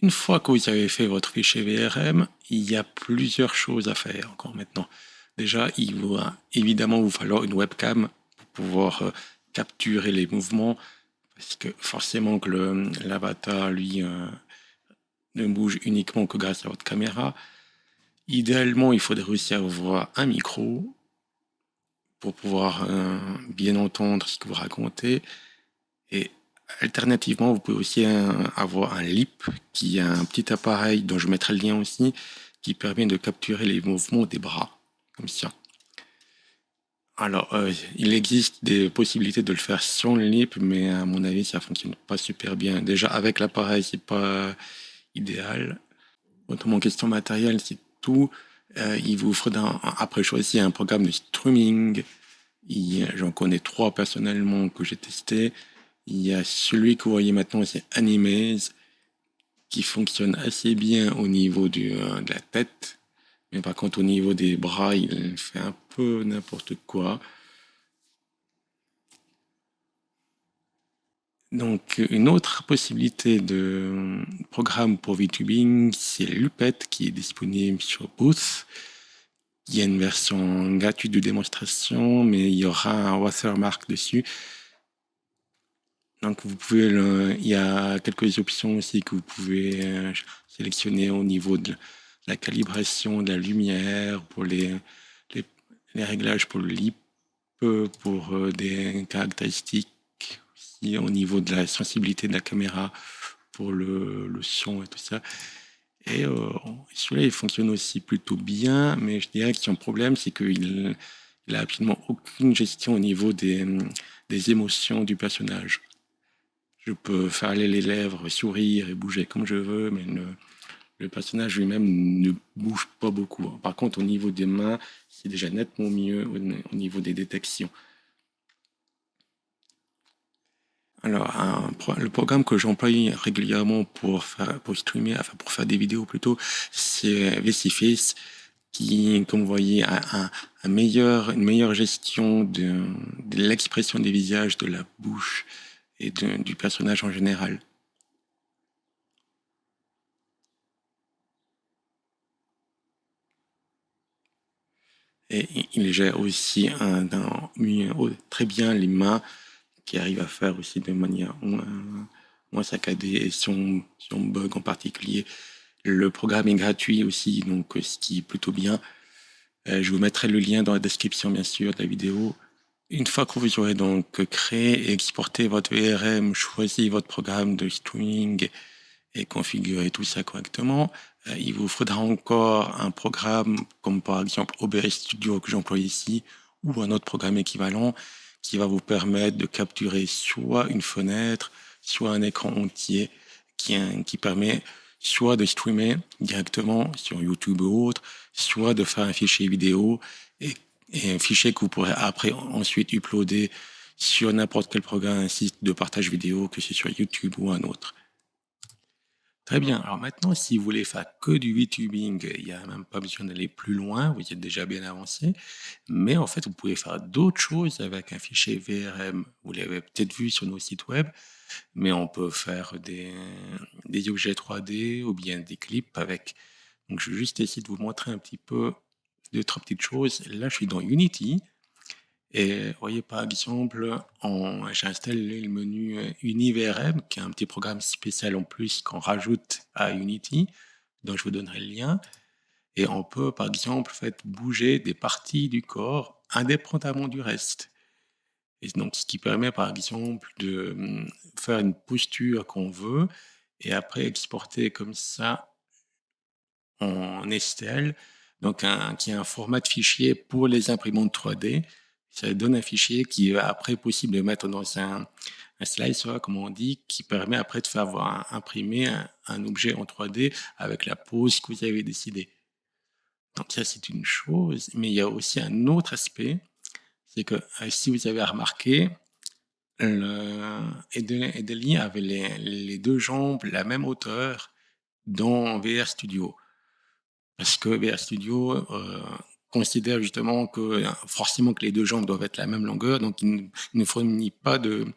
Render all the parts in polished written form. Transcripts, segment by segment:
Une fois que vous avez fait votre fichier VRM, il y a plusieurs choses à faire encore maintenant. Déjà, il va évidemment vous falloir une webcam pour pouvoir capturer les mouvements, parce que forcément que l'avatar, lui, ne bouge uniquement que grâce à votre caméra. Idéalement, il faudrait aussi avoir un micro pour pouvoir bien entendre ce que vous racontez. Et alternativement, vous pouvez aussi avoir un LIP, qui est un petit appareil dont je mettrai le lien aussi, qui permet de capturer les mouvements des bras, comme ça. Alors, il existe des possibilités de le faire sans le LIP, mais à mon avis, ça fonctionne pas super bien. Déjà, avec l'appareil, c'est pas idéal. Autrement, question matérielle, c'est tout. Il vous faudra après choisir un programme de streaming. J'en connais trois personnellement que j'ai testé. Il y a celui que vous voyez maintenant, c'est Animaze, qui fonctionne assez bien au niveau de la tête. Mais par contre, au niveau des bras, il fait un peu n'importe quoi. Donc, une autre possibilité de programme pour VTubing, c'est Lupet, qui est disponible sur Booth. Il y a une version gratuite de démonstration, mais il y aura un watermark dessus. Donc il y a quelques options aussi que vous pouvez sélectionner au niveau de la calibration de la lumière, pour les, les réglages pour le LIP, pour des caractéristiques aussi au niveau de la sensibilité de la caméra, pour le son et tout ça. Et celui-là, il fonctionne aussi plutôt bien, mais je dirais que son problème, c'est qu'il n'a absolument aucune gestion au niveau des émotions du personnage. Je peux faire aller les lèvres, sourire et bouger comme je veux, mais le personnage lui-même ne bouge pas beaucoup. Par contre, au niveau des mains, c'est déjà nettement mieux au niveau des détections. Alors, le programme que j'emploie régulièrement pour streamer, enfin pour faire des vidéos plutôt, c'est VCFace, qui, comme vous voyez, a une meilleure gestion de l'expression des visages, de la bouche et du personnage en général. Et il gère aussi très bien les mains, qui arrive à faire aussi de manière moins saccadée, et son bug en particulier. Le programme est gratuit aussi, donc ce qui est plutôt bien. Je vous mettrai le lien dans la description, bien sûr, de la vidéo. Une fois que vous aurez donc créé et exporté votre VRM, choisi votre programme de streaming et configurer tout ça correctement, il vous faudra encore un programme comme par exemple OBS Studio que j'emploie ici, ou un autre programme équivalent, qui va vous permettre de capturer soit une fenêtre, soit un écran entier, qui permet soit de streamer directement sur YouTube ou autre, soit de faire un fichier vidéo, et un fichier que vous pourrez après ensuite uploader sur n'importe quel programme, un site de partage vidéo, que c'est sur YouTube ou un autre. Très bien. Alors maintenant, si vous voulez faire que du VTubing, il n'y a même pas besoin d'aller plus loin, vous êtes déjà bien avancé. Mais en fait, vous pouvez faire d'autres choses avec un fichier VRM. Vous l'avez peut-être vu sur nos sites web, mais on peut faire des objets 3D ou bien des clips avec. Donc, je vais juste essayer de vous montrer un petit peu deux, trois petites choses. Là, je suis dans Unity. Et vous voyez, par exemple, j'ai installé le menu UniVRM, qui est un petit programme spécial en plus qu'on rajoute à Unity, dont je vous donnerai le lien. Et on peut, par exemple, bouger des parties du corps indépendamment du reste. Et donc, ce qui permet, par exemple, de faire une posture qu'on veut et après exporter comme ça en Estel, donc qui est un format de fichier pour les imprimantes 3D. Ça donne un fichier qui est après possible de mettre dans un slicer, comme on dit, qui permet après de faire imprimer un objet en 3D avec la pose que vous avez décidée. Donc ça, c'est une chose, mais il y a aussi un autre aspect, c'est que si vous avez remarqué, Edeli avait les deux jambes la même hauteur dans VR Studio. Parce que VR Studio considère justement que forcément que les deux jambes doivent être la même longueur, donc il ne fournit pas de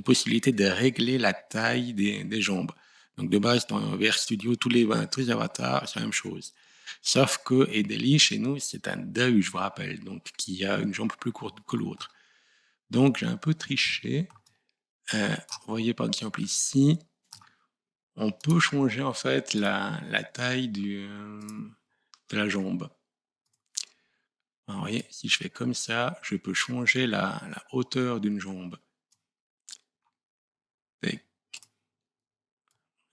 possibilité de régler la taille des jambes. Donc de base, dans VR Studio, tous les avatars, c'est la même chose. Sauf que Edeli, chez nous, c'est un deuil, je vous rappelle, donc qui a une jambe plus courte que l'autre. Donc j'ai un peu triché. Vous voyez par exemple ici, on peut changer en fait la taille de la jambe. Alors, vous voyez, si je fais comme ça, je peux changer la hauteur d'une jambe.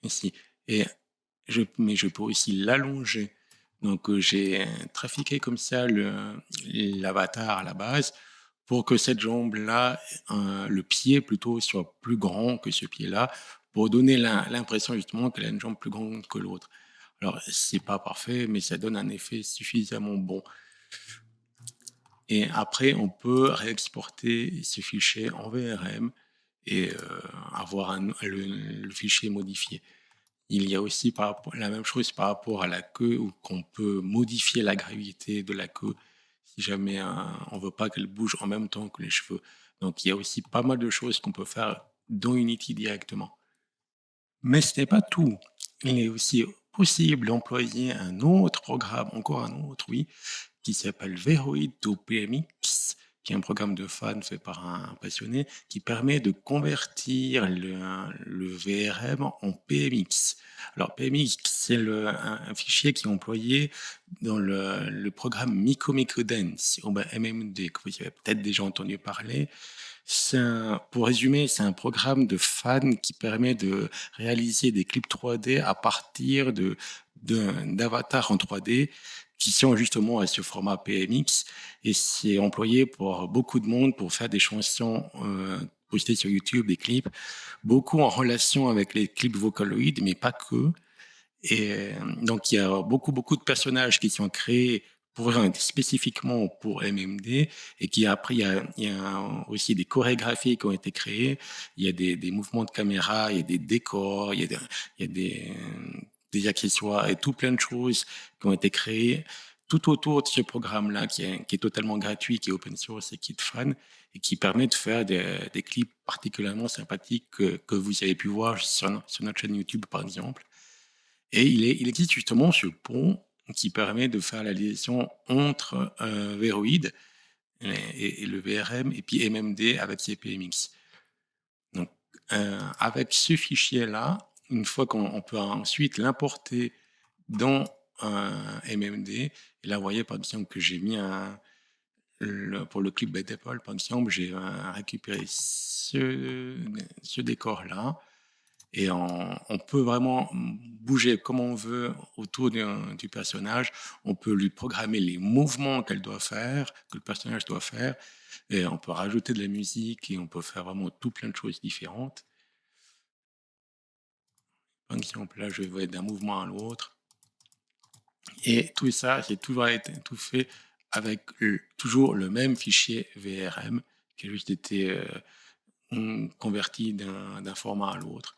Ici. Mais je peux aussi l'allonger. Donc j'ai trafiqué comme ça l'avatar à la base pour que cette jambe-là, le pied plutôt, soit plus grand que ce pied-là, pour donner l'impression justement qu'elle a une jambe plus grande que l'autre. Alors c'est pas parfait, mais ça donne un effet suffisamment bon. Et après, on peut réexporter ce fichier en VRM et avoir le fichier modifié. Il y a aussi la même chose par rapport à la queue, où qu'on peut modifier la gravité de la queue si jamais on ne veut pas qu'elle bouge en même temps que les cheveux. Donc il y a aussi pas mal de choses qu'on peut faire dans Unity directement. Mais ce n'est pas tout. Il est aussi possible d'employer un autre programme, encore un autre, oui, qui s'appelle Veroid to PMX, qui est un programme de fan fait par un passionné, qui permet de convertir le VRM en PMX. Alors PMX, c'est un fichier qui est employé dans le programme Miko Dance, ou MMD, que vous avez peut-être déjà entendu parler. Pour résumer, c'est un programme de fan qui permet de réaliser des clips 3D à partir d'avatars en 3D qui sont justement à ce format PMX, et c'est employé pour beaucoup de monde pour faire des chansons postées sur YouTube, des clips, beaucoup en relation avec les clips Vocaloid, mais pas que. Et donc il y a beaucoup de personnages qui sont créés spécifiquement pour MMD, et après il y a aussi des chorégraphies qui ont été créées, il y a des mouvements de caméra, il y a des décors, il y a des accessoires et tout plein de choses qui ont été créées tout autour de ce programme-là qui est totalement gratuit, qui est open source et qui est fan, et qui permet de faire des clips particulièrement sympathiques que vous avez pu voir sur notre chaîne YouTube par exemple. Et il existe justement ce pont qui permet de faire la liaison entre Veroid et le VRM, et puis MMD avec CPMX. Donc, avec ce fichier-là, une fois qu'on peut ensuite l'importer dans MMD, et là, vous voyez par exemple que j'ai mis pour le clip Bad Apple, par exemple, j'ai récupéré ce décor-là. Et on peut vraiment bouger comme on veut autour du personnage. On peut lui programmer les mouvements que le personnage doit faire. Et on peut rajouter de la musique et on peut faire vraiment tout plein de choses différentes. Par exemple, là, je vais d'un mouvement à l'autre. Et tout ça, c'est toujours été tout fait avec toujours le même fichier VRM qui a juste été converti d'un format à l'autre.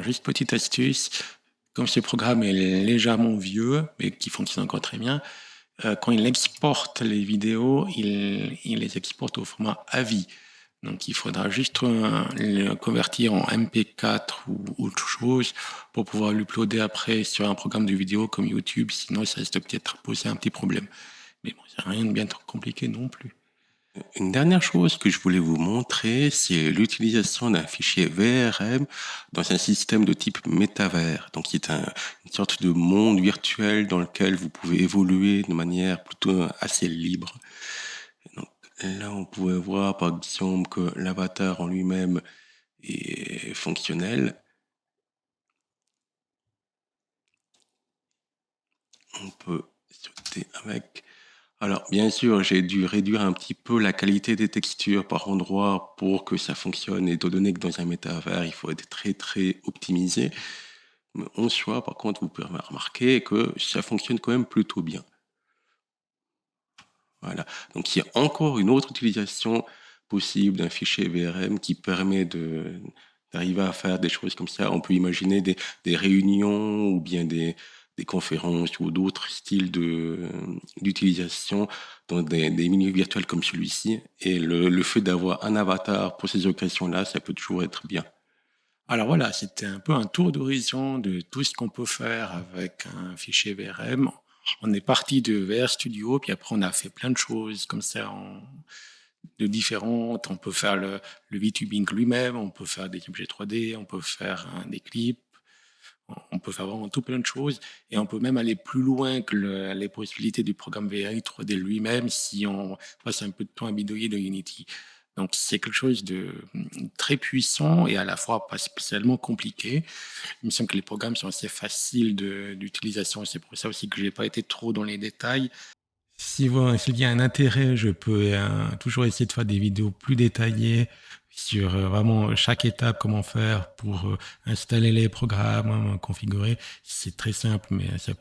Juste petite astuce, comme ce programme est légèrement vieux, mais qui fonctionne encore très bien, quand il exporte les vidéos, il les exporte au format AVI. Donc il faudra juste le convertir en MP4 ou autre chose pour pouvoir l'uploader après sur un programme de vidéo comme YouTube, sinon ça risque peut-être poser un petit problème. Mais bon, c'est rien de bien trop compliqué non plus. Une dernière chose que je voulais vous montrer, c'est l'utilisation d'un fichier VRM dans un système de type métavers, donc qui est une sorte de monde virtuel dans lequel vous pouvez évoluer de manière plutôt assez libre. Donc, là, on pouvait voir par exemple que l'avatar en lui-même est fonctionnel. On peut sauter avec. Alors, bien sûr, j'ai dû réduire un petit peu la qualité des textures par endroit pour que ça fonctionne, étant donné que dans un métavers, il faut être très, très optimisé. Mais en soi, par contre, vous pouvez remarquer que ça fonctionne quand même plutôt bien. Voilà. Donc, il y a encore une autre utilisation possible d'un fichier VRM qui permet d'arriver à faire des choses comme ça. On peut imaginer des réunions ou bien des conférences ou d'autres styles d'utilisation dans des milieux virtuels comme celui-ci. Et le fait d'avoir un avatar pour ces occasions-là, ça peut toujours être bien. Alors voilà, c'était un peu un tour d'horizon de tout ce qu'on peut faire avec un fichier VRM. On est parti de VR Studio, puis après on a fait plein de choses comme ça de différentes. On peut faire le VTubing lui-même, on peut faire des objets 3D, on peut faire des clips, on peut faire vraiment tout plein de choses. Et on peut même aller plus loin que les possibilités du programme VRI 3D lui-même si on passe un peu de temps à bidouiller de Unity. Donc c'est quelque chose de très puissant et à la fois pas spécialement compliqué. Il me semble que les programmes sont assez faciles d'utilisation. C'est pour ça aussi que je n'ai pas été trop dans les détails. S'il y a un intérêt, je peux toujours essayer de faire des vidéos plus détaillées sur vraiment chaque étape, comment faire pour installer les programmes, configurer. C'est très simple, mais ça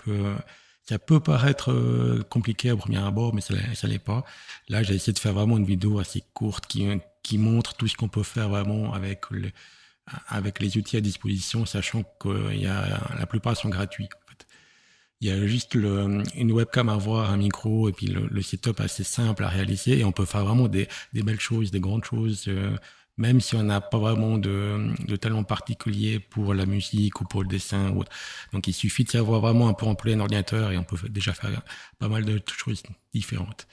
peut paraître compliqué à premier abord, mais ça l'est pas. Là, j'ai essayé de faire vraiment une vidéo assez courte qui montre tout ce qu'on peut faire vraiment avec les outils à disposition, sachant que la plupart sont gratuits. En fait. Il y a juste une webcam à avoir, un micro, et puis le setup assez simple à réaliser. Et on peut faire vraiment des belles choses, des grandes choses, même si on n'a pas vraiment de talent particulier pour la musique ou pour le dessin ou autre. Donc il suffit de savoir vraiment un peu employer un ordinateur et on peut déjà faire pas mal de choses différentes.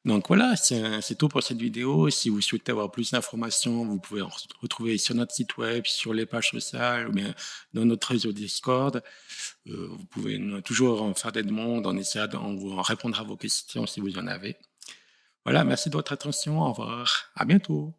Donc voilà, c'est tout pour cette vidéo. Si vous souhaitez avoir plus d'informations, vous pouvez en retrouver sur notre site web, sur les pages sociales ou bien dans notre réseau Discord. Vous pouvez toujours en faire des demandes, on essaiera en répondre à vos questions si vous en avez. Voilà, merci de votre attention. Au revoir. À bientôt.